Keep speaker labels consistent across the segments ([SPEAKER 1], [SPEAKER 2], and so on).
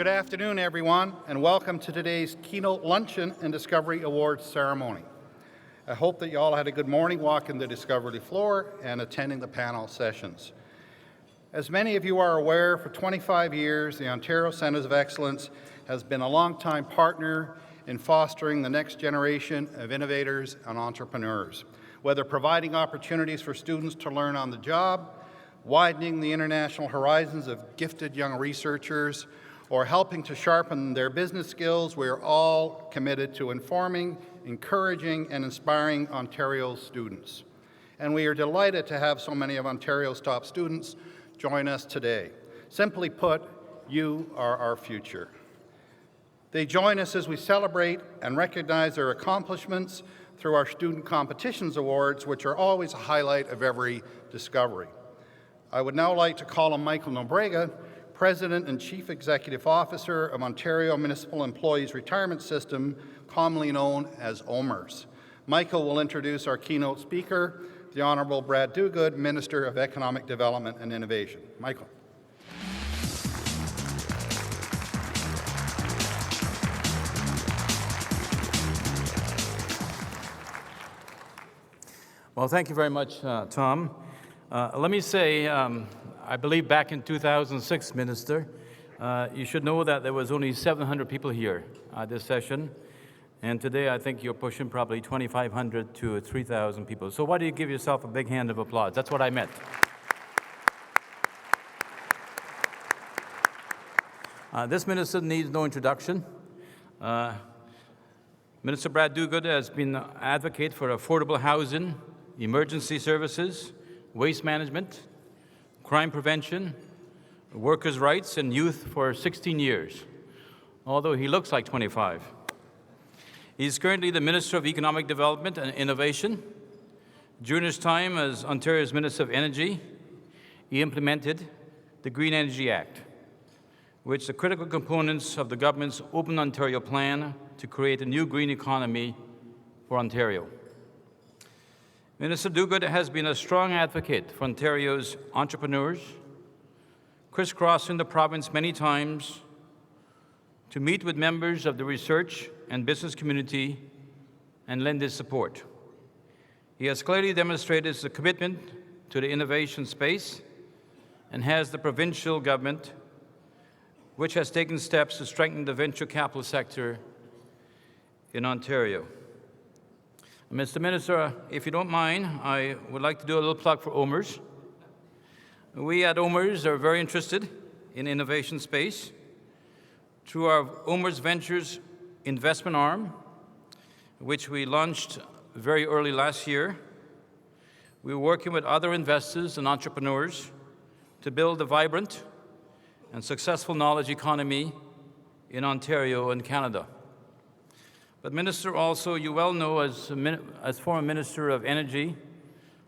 [SPEAKER 1] Good afternoon, everyone, and welcome to today's Keynote Luncheon and Discovery Awards ceremony. I hope that you all had a good morning walking the Discovery floor and attending the panel sessions. As many of you are aware, for 25 years, the Ontario Centres of Excellence has been a long-time partner in fostering the next generation of innovators and entrepreneurs, whether providing opportunities for students to learn on the job, widening the international horizons of gifted young researchers, or helping to sharpen their business skills. We are all committed to informing, encouraging, and inspiring Ontario's students. And we are delighted to have so many of Ontario's top students join us today. Simply put, you are our future. They join us as we celebrate and recognize their accomplishments through our Student Competitions Awards, which are always a highlight of every discovery. I would now like to call on Michael Nobrega, President and Chief Executive Officer of Ontario Municipal Employees Retirement System, commonly known as OMERS. Michael will introduce our keynote speaker, the Honourable Brad Duguid, Minister of Economic Development and Innovation. Michael.
[SPEAKER 2] Well, thank you very much, Tom. Let me say, I believe back in 2006, Minister, you should know that there was only 700 people here at this session. And today, I think you're pushing probably 2,500 to 3,000 people. So why do you give yourself a big hand of applause? That's what I meant. This minister needs no introduction. Minister Brad Duguid has been an advocate for affordable housing, emergency services, waste management, crime prevention, workers' rights, and youth for 16 years, although he looks like 25. He's currently the Minister of Economic Development and Innovation. During his time as Ontario's Minister of Energy, he implemented the Green Energy Act, which is the critical components of the government's Open Ontario plan to create a new green economy for Ontario. Minister Duguid has been a strong advocate for Ontario's entrepreneurs, crisscrossing the province many times to meet with members of the research and business community and lend his support. He has clearly demonstrated his commitment to the innovation space and has the provincial government, which has taken steps to strengthen the venture capital sector in Ontario. Mr. Minister, if you don't mind, I would like to do a little plug for OMERS. We at OMERS are very interested in innovation space. Through our OMERS Ventures investment arm, which we launched very early last year, we are working with other investors and entrepreneurs to build a vibrant and successful knowledge economy in Ontario and Canada. But Minister, also, you well know as former Minister of Energy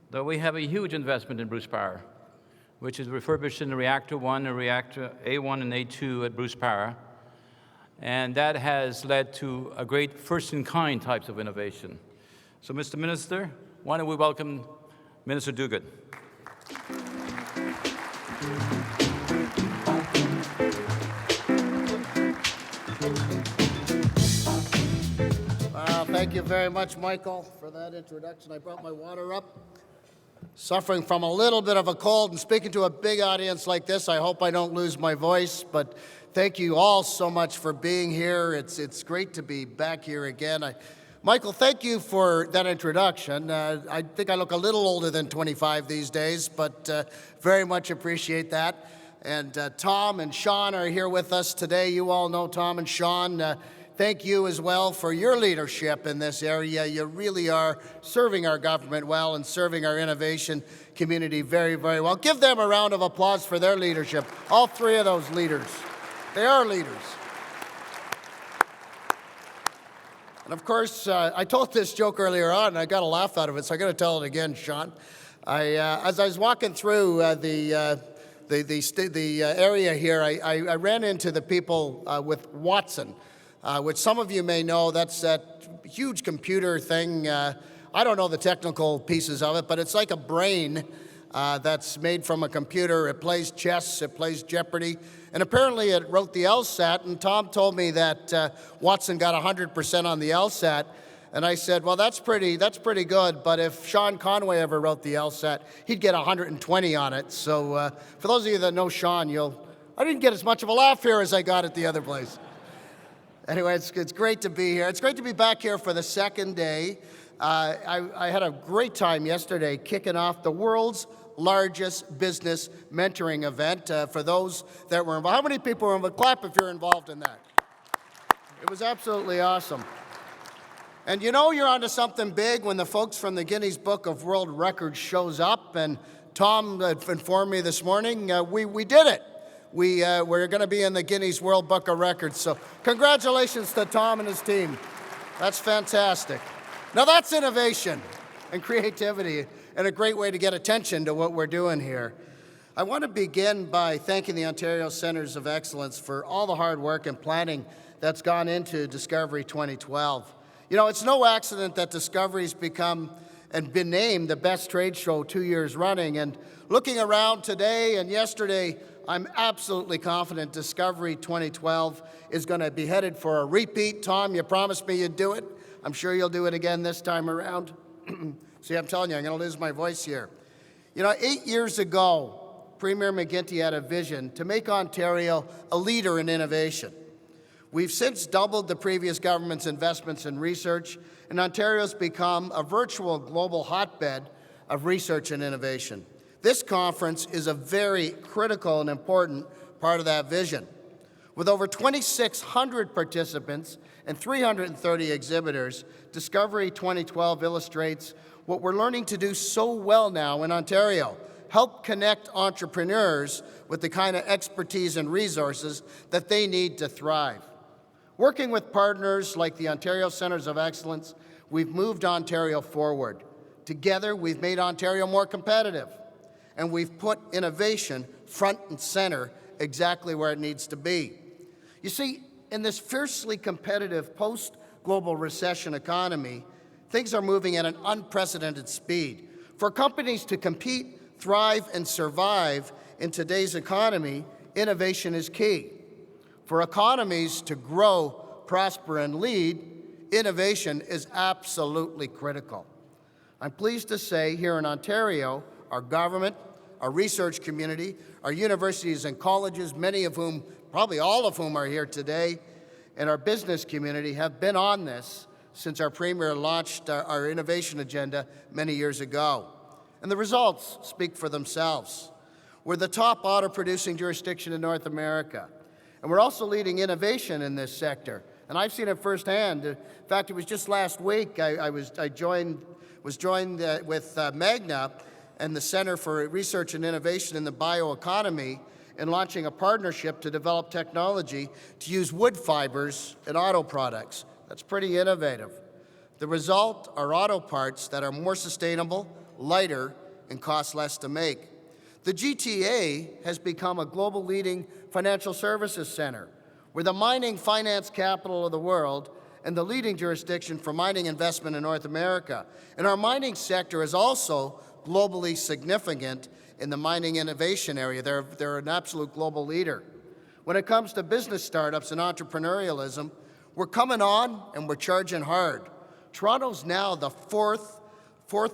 [SPEAKER 2] that we have a huge investment in Bruce Power, which is refurbishing the Reactor 1 and Reactor A1 and A2 at Bruce Power. And that has led to a great first-in-kind types of innovation. So, Mr. Minister, why don't we welcome Minister Duguid.
[SPEAKER 3] Thank you very much, Michael, for that introduction. I brought my water up. Suffering from a little bit of a cold and speaking to a big audience like this, I hope I don't lose my voice, but thank you all so much for being here. It's great to be back here again. Michael, thank you for that introduction. I think I look a little older than 25 these days, but very much appreciate that. And Tom and Sean are here with us today. You all know Tom and Sean. Thank you as well for your leadership in this area. You really are serving our government well and serving our innovation community very, very well. Give them a round of applause for their leadership. All three of those leaders. They are leaders. And of course, I told this joke earlier on, and I got a laugh out of it, so I got to tell it again, Sean. As I was walking through the area here, I ran into the people with Watson, which some of you may know. That's that huge computer thing. I don't know the technical pieces of it, but it's like a brain that's made from a computer. It plays chess, it plays Jeopardy, and apparently it wrote the LSAT, and Tom told me that Watson got 100% on the LSAT, and I said, well, that's pretty good, but if Sean Conway ever wrote the LSAT, he'd get 120 on it. So for those of you that know Sean, I didn't get as much of a laugh here as I got at the other place. Anyway, it's great to be here. It's great to be back here for the second day. I had a great time yesterday kicking off the world's largest business mentoring event for those that were involved. How many people were involved? Clap if you're involved in that. It was absolutely awesome. And you know you're onto something big when the folks from the Guinness Book of World Records shows up, and Tom informed me this morning, we did it. We're going to be in the Guinness World Book of Records, so congratulations to Tom and his team. That's fantastic. Now that's innovation and creativity and a great way to get attention to what we're doing here. I want to begin by thanking the Ontario Centres of Excellence for all the hard work and planning that's gone into Discovery 2012. You know, it's no accident that Discovery's become and been named the best trade show 2 years running. And looking around today and yesterday, I'm absolutely confident Discovery 2012 is going to be headed for a repeat. Tom, you promised me you'd do it. I'm sure you'll do it again this time around. See, I'm telling you, I'm going to lose my voice here. You know, 8 years ago, Premier McGuinty had a vision to make Ontario a leader in innovation. We've since doubled the previous government's investments in research, and Ontario's become a virtual global hotbed of research and innovation. This conference is a very critical and important part of that vision. With over 2,600 participants and 330 exhibitors, Discovery 2012 illustrates what we're learning to do so well now in Ontario: help connect entrepreneurs with the kind of expertise and resources that they need to thrive. Working with partners like the Ontario Centres of Excellence, we've moved Ontario forward. Together, we've made Ontario more competitive, and we've put innovation front and center exactly where it needs to be. You see, in this fiercely competitive post-global recession economy, things are moving at an unprecedented speed. For companies to compete, thrive, and survive in today's economy, innovation is key. For economies to grow, prosper, and lead, innovation is absolutely critical. I'm pleased to say here in Ontario, our government, our research community, our universities and colleges, many of whom, probably all of whom are here today, and our business community have been on this since our Premier launched our innovation agenda many years ago. And the results speak for themselves. We're the top auto-producing jurisdiction in North America. And we're also leading innovation in this sector. And I've seen it firsthand. In fact, it was just last week I was joined with Magna and the Center for Research and Innovation in the Bioeconomy in launching a partnership to develop technology to use wood fibers in auto products. That's pretty innovative. The result are auto parts that are more sustainable, lighter, and cost less to make. The GTA has become a global leading financial services center. We're the mining finance capital of the world and the leading jurisdiction for mining investment in North America. And our mining sector is also globally significant in the mining innovation area. They're an absolute global leader. When it comes to business startups and entrepreneurialism, we're coming on and we're charging hard. Toronto's now the fourth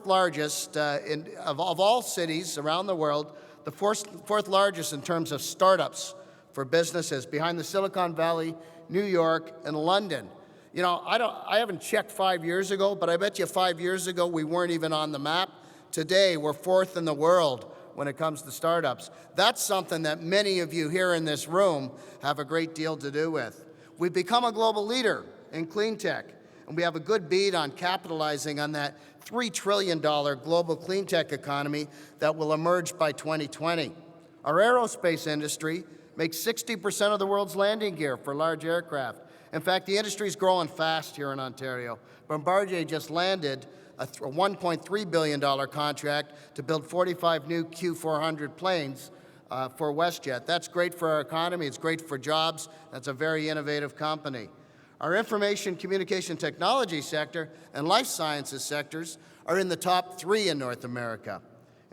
[SPEAKER 3] largest of all cities around the world, the fourth largest in terms of startups for businesses, behind the Silicon Valley, New York, and London. You know, I haven't checked 5 years ago, but I bet you 5 years ago we weren't even on the map. Today, we're fourth in the world when it comes to startups. That's something that many of you here in this room have a great deal to do with. We've become a global leader in clean tech, and we have a good beat on capitalizing on that $3 trillion global clean tech economy that will emerge by 2020. Our aerospace industry makes 60% of the world's landing gear for large aircraft. In fact, the industry is growing fast here in Ontario. Bombardier just landed a $1.3 billion contract to build 45 new Q400 planes for WestJet. That's great for our economy. It's great for jobs. That's a very innovative company. Our information communication technology sector and life sciences sectors are in the top 3 in North America.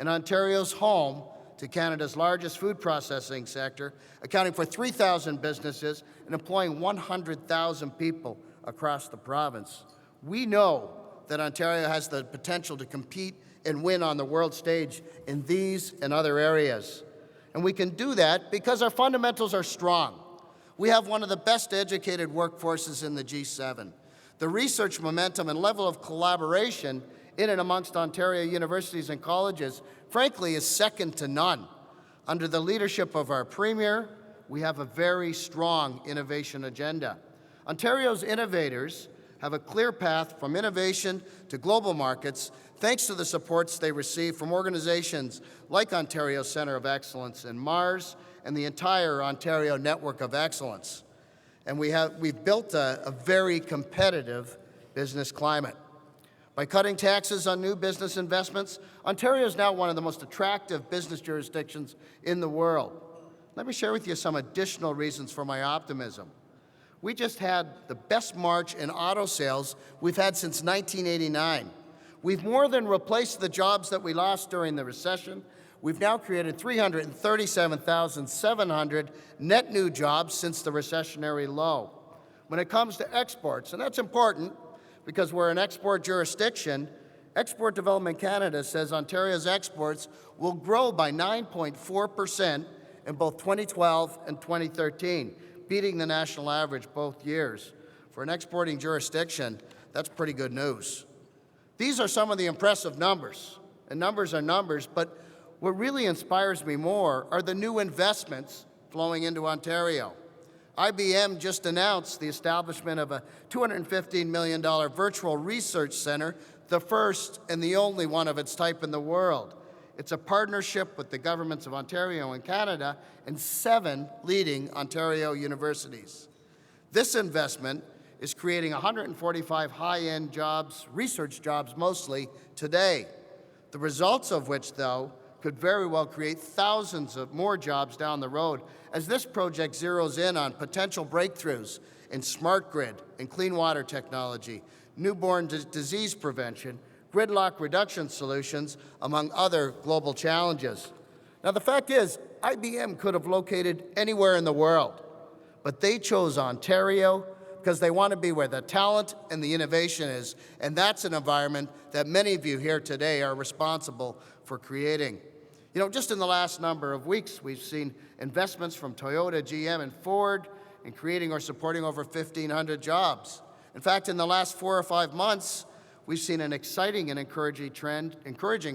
[SPEAKER 3] and Ontario's home to Canada's largest food processing sector, accounting for 3,000 businesses and employing 100,000 people across the province. We know that Ontario has the potential to compete and win on the world stage in these and other areas. And we can do that because our fundamentals are strong. We have one of the best educated workforces in the G7. The research momentum and level of collaboration in and amongst Ontario universities and colleges, frankly, is second to none. Under the leadership of our Premier, we have a very strong innovation agenda. Ontario's innovators have a clear path from innovation to global markets thanks to the supports they receive from organizations like Ontario Centre of Excellence and MARS and the entire Ontario Network of Excellence. And we've built a very competitive business climate. By cutting taxes on new business investments, Ontario is now one of the most attractive business jurisdictions in the world. Let me share with you some additional reasons for my optimism. We just had the best March in auto sales we've had since 1989. We've more than replaced the jobs that we lost during the recession. We've now created 337,700 net new jobs since the recessionary low. When it comes to exports, and that's important because we're an export jurisdiction, Export Development Canada says Ontario's exports will grow by 9.4% in both 2012 and 2013, beating the national average both years. For an exporting jurisdiction, that's pretty good news. These are some of the impressive numbers, and numbers are numbers, but what really inspires me more are the new investments flowing into Ontario. IBM just announced the establishment of a $215 million virtual research center, the first and the only one of its type in the world. It's a partnership with the governments of Ontario and Canada and 7 leading Ontario universities. This investment is creating 145 high-end jobs, research jobs mostly, today. The results of which, though, could very well create thousands of more jobs down the road as this project zeroes in on potential breakthroughs in smart grid and clean water technology, newborn disease prevention, gridlock reduction solutions, among other global challenges. Now, the fact is, IBM could have located anywhere in the world, but they chose Ontario because they want to be where the talent and the innovation is, and that's an environment that many of you here today are responsible for creating. You know, just in the last number of weeks, we've seen investments from Toyota, GM, and Ford in creating or supporting over 1,500 jobs. In fact, in the last 4 or 5 months, we've seen an exciting and encouraging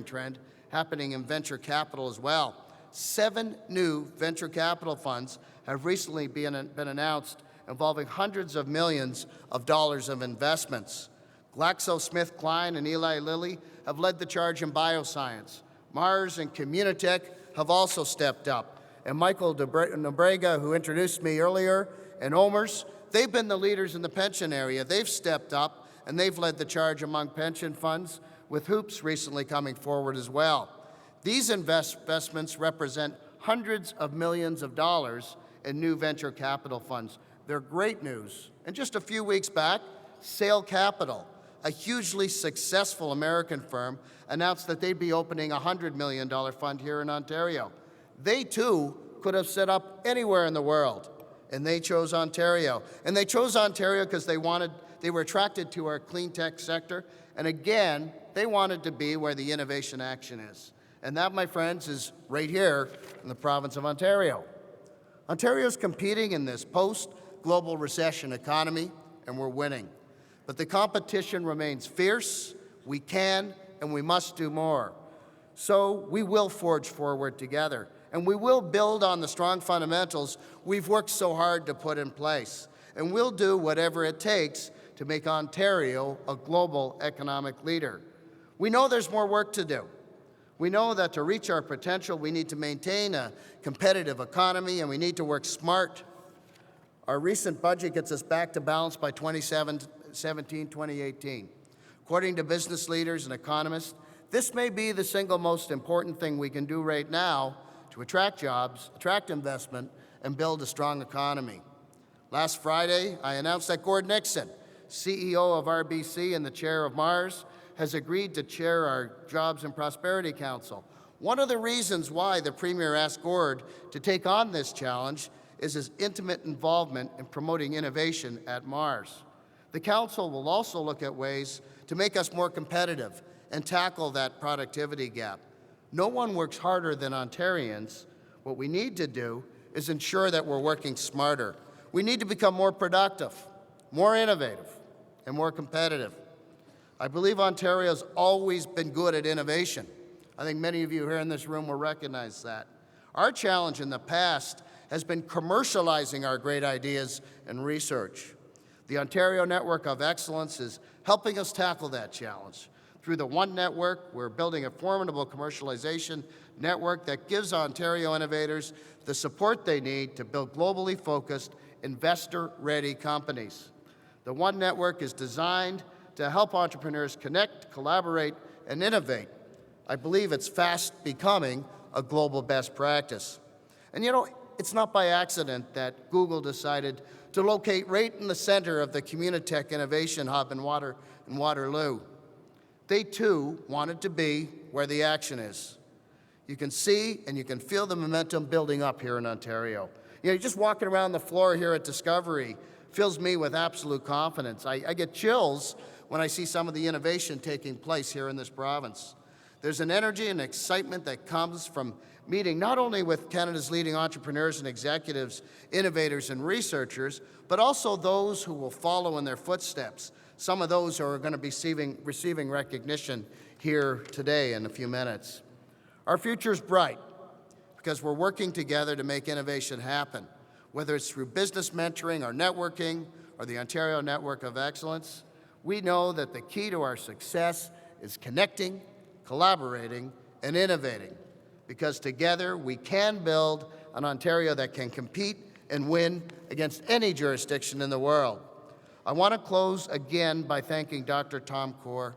[SPEAKER 3] trend happening in venture capital as well. 7 new venture capital funds have recently been announced involving hundreds of millions of dollars of investments. GlaxoSmithKline and Eli Lilly have led the charge in bioscience. MARS and Communitech have also stepped up. And Michael Nobrega, who introduced me earlier, and OMERS, they've been the leaders in the pension area. They've stepped up, and they've led the charge among pension funds, with Hoops recently coming forward as well. These investments represent hundreds of millions of dollars in new venture capital funds. They're great news. And just a few weeks back, Sale Capital, a hugely successful American firm, announced that they'd be opening a $100 million fund here in Ontario. They, too, could have set up anywhere in the world, and they chose Ontario. And they chose Ontario because they were attracted to our clean tech sector, and again, they wanted to be where the innovation action is. And that, my friends, is right here in the province of Ontario. Ontario's competing in this post-global recession economy, and we're winning. But the competition remains fierce. We can and we must do more. So we will forge forward together, and we will build on the strong fundamentals we've worked so hard to put in place. And we'll do whatever it takes to make Ontario a global economic leader. We know there's more work to do. We know that to reach our potential, we need to maintain a competitive economy, and we need to work smart. Our recent budget gets us back to balance by 2017-2018. According to business leaders and economists, this may be the single most important thing we can do right now to attract jobs, attract investment, and build a strong economy. Last Friday, I announced that Gord Nixon, CEO of RBC and the chair of MARS, has agreed to chair our Jobs and Prosperity Council, One of the reasons why the Premier asked Corr to take on this challenge is his intimate involvement in promoting innovation at MARS. The Council will also look at ways to make us more competitive and tackle that productivity gap. No one works harder than Ontarians. What we need to do is ensure that we're working smarter. We need to become more productive, more innovative, and more competitive. I believe Ontario's always been good at innovation. I think many of you here in this room will recognize that. Our challenge in the past has been commercializing our great ideas and research. The Ontario Network of Excellence is helping us tackle that challenge. Through the One Network, we're building a formidable commercialization network that gives Ontario innovators the support they need to build globally focused, investor-ready companies. The One Network is designed to help entrepreneurs connect, collaborate, and innovate. I believe it's fast becoming a global best practice. And you know, it's not by accident that Google decided to locate right in the center of the Communitech Innovation Hub in Waterloo. They too wanted to be where the action is. You can see and you can feel the momentum building up here in Ontario. You know, just walking around the floor here at Discovery fills me with absolute confidence. I get chills when I see some of the innovation taking place here in this province. There's an energy and excitement that comes from meeting not only with Canada's leading entrepreneurs and executives, innovators and researchers, but also those who will follow in their footsteps. Some of those who are going to be receiving recognition here today in a few minutes. Our future is bright because we're working together to make innovation happen, whether it's through business mentoring or networking or the Ontario Network of Excellence. We know that the key to our success is connecting, collaborating, and innovating, because together we can build an Ontario that can compete and win against any jurisdiction in the world. I want to close again by thanking Dr. Tom Corr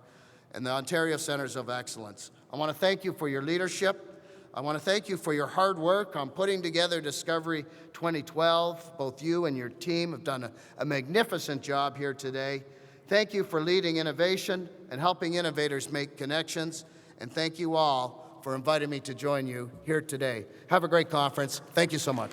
[SPEAKER 3] and the Ontario Centres of Excellence. I want to thank you for your leadership. I want to thank you for your hard work on putting together Discovery 2012. Both you and your team have done a magnificent job here today. Thank you for leading innovation and helping innovators make connections. And thank you all for inviting me to join you here today. Have a great conference. Thank you so much.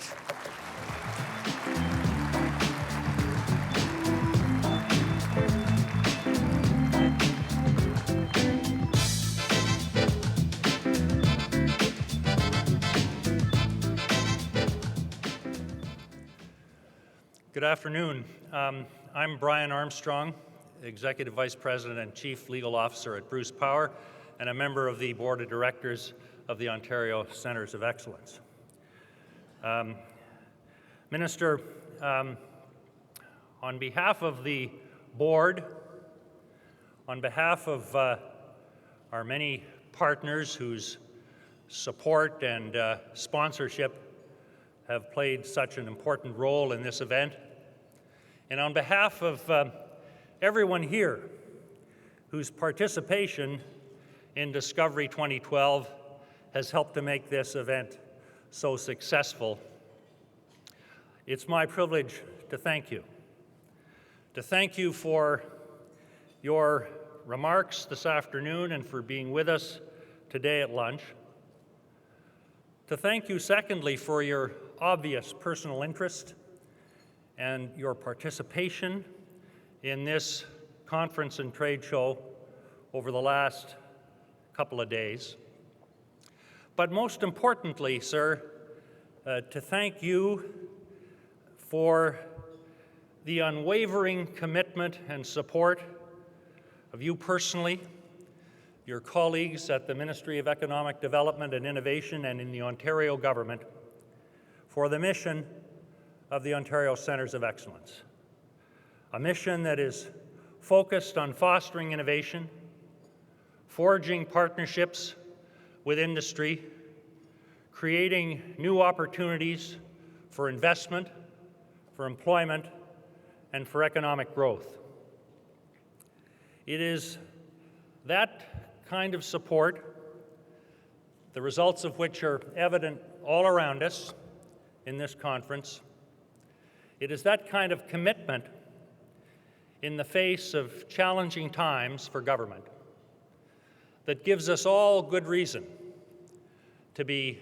[SPEAKER 4] Good afternoon. I'm Brian Armstrong, Executive Vice President and Chief Legal Officer at Bruce Power, and a member of the Board of Directors of the Ontario Centres of Excellence. Minister, on behalf of the Board, on behalf of our many partners whose support and sponsorship have played such an important role in this event, and on behalf of everyone here whose participation in Discovery 2012 has helped to make this event so successful, it's my privilege to thank you. To thank you for your remarks this afternoon and for being with us today at lunch. To thank you, secondly, for your obvious personal interest and your participation in this conference and trade show over the last couple of days. But most importantly, sir, to thank you for the unwavering commitment and support of you personally, your colleagues at the Ministry of Economic Development and Innovation and in the Ontario government for the mission of the Ontario Centres of Excellence, a mission that is focused on fostering innovation, forging partnerships with industry, creating new opportunities for investment, for employment, and for economic growth. It is that kind of support, the results of which are evident all around us in this conference. It is that kind of commitment in the face of challenging times for government that gives us all good reason to be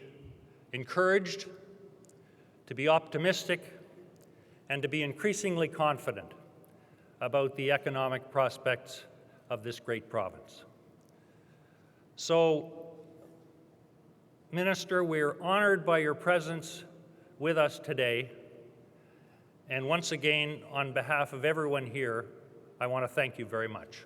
[SPEAKER 4] encouraged, to be optimistic, and to be increasingly confident about the economic prospects of this great province. So, Minister, we're honored by your presence with us today. And once again, on behalf of everyone here, I want to thank you very much.